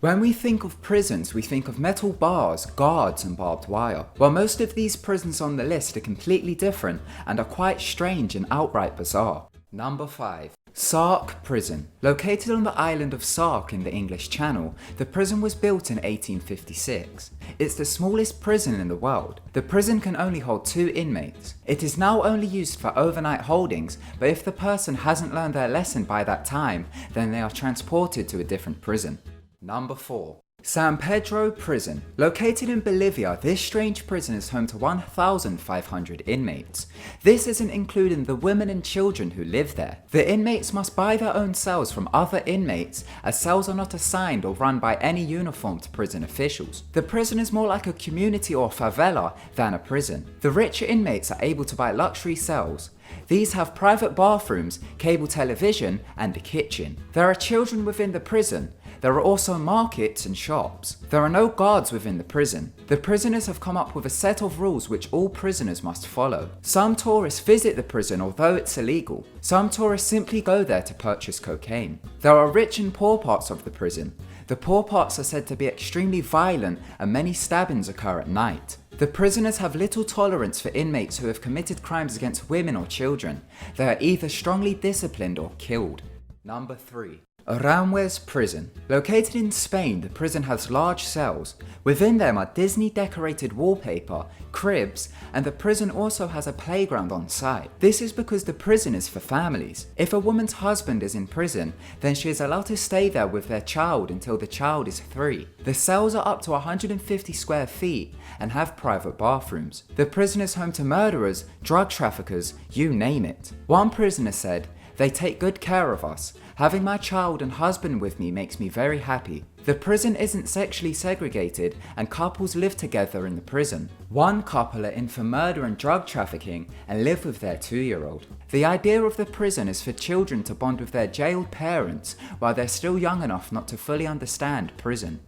When we think of prisons, we think of metal bars, guards and barbed wire. While most of these prisons on the list are completely different and are quite strange and outright bizarre. Number 5. Sark Prison. Located on the island of Sark in the English Channel, the prison was built in 1856. It's the smallest prison in the world. The prison can only hold 2 inmates. It is now only used for overnight holdings, but if the person hasn't learned their lesson by that time, then they are transported to a different prison. Number 4. San Pedro Prison. Located in Bolivia, this strange prison is home to 1,500 inmates. This isn't including the women and children who live there. The inmates must buy their own cells from other inmates, as cells are not assigned or run by any uniformed prison officials. The prison is more like a community or favela than a prison. The richer inmates are able to buy luxury cells. These have private bathrooms, cable television, and a kitchen. There are children within the prison. There are also markets and shops. There are no guards within the prison. The prisoners have come up with a set of rules which all prisoners must follow. Some tourists visit the prison although it's illegal. Some tourists simply go there to purchase cocaine. There are rich and poor parts of the prison. The poor parts are said to be extremely violent and many stabbings occur at night. The prisoners have little tolerance for inmates who have committed crimes against women or children. They are either strongly disciplined or killed. Number 3. Aranjuez Prison. Located in Spain, the prison has large cells. Within them are Disney decorated wallpaper, cribs, and the prison also has a playground on site. This is because the prison is for families. If a woman's husband is in prison, then she is allowed to stay there with their child until the child is 3. The cells are up to 150 square feet and have private bathrooms. The prison is home to murderers, drug traffickers, you name it. One prisoner said, "They take good care of us. Having my child and husband with me makes me very happy." The prison isn't sexually segregated and couples live together in the prison. One couple are in for murder and drug trafficking and live with their 2-year-old. The idea of the prison is for children to bond with their jailed parents while they're still young enough not to fully understand prison.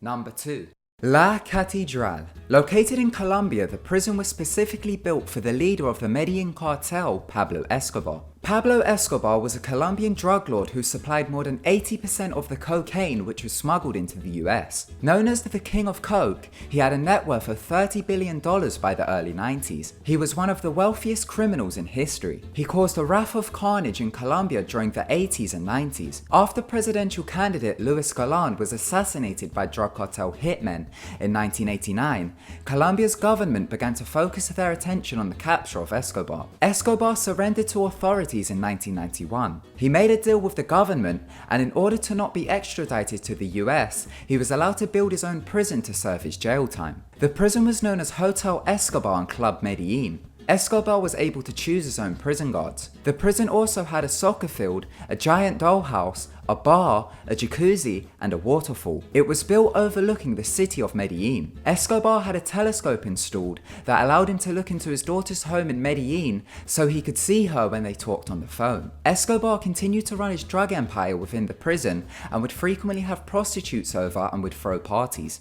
Number 2. La Catedral. Located in Colombia, the prison was specifically built for the leader of the Medellin cartel, Pablo Escobar. Pablo Escobar was a Colombian drug lord who supplied more than 80% of the cocaine which was smuggled into the US. Known as the King of Coke, he had a net worth of $30 billion by the early 90s. He was one of the wealthiest criminals in history. He caused a wrath of carnage in Colombia during the 80s and 90s. After presidential candidate Luis Galán was assassinated by drug cartel hitmen in 1989, Colombia's government began to focus their attention on the capture of Escobar. Escobar surrendered to authorities in 1991. He made a deal with the government, and in order to not be extradited to the US, he was allowed to build his own prison to serve his jail time. The prison was known as Hotel Escobar and Club Medellin. Escobar was able to choose his own prison guards. The prison also had a soccer field, a giant dollhouse, a bar, a jacuzzi, and a waterfall. It was built overlooking the city of Medellin. Escobar had a telescope installed that allowed him to look into his daughter's home in Medellin so he could see her when they talked on the phone. Escobar continued to run his drug empire within the prison and would frequently have prostitutes over and would throw parties.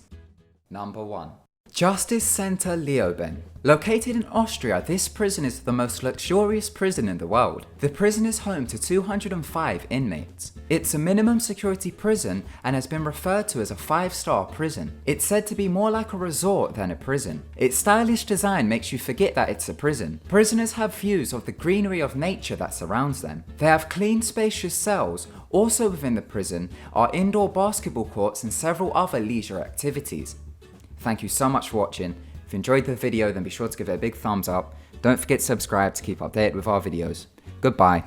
Number 1. Justice Center Leoben. Located in Austria, this prison is the most luxurious prison in the world. The prison is home to 205 inmates. It's a minimum security prison and has been referred to as a 5-star prison. It's said to be more like a resort than a prison. Its stylish design makes you forget that it's a prison. Prisoners have views of the greenery of nature that surrounds them. They have clean, spacious cells. Also within the prison are indoor basketball courts and several other leisure activities. Thank you so much for watching. If you enjoyed the video, then be sure to give it a big thumbs up. Don't forget to subscribe to keep updated with our videos. Goodbye.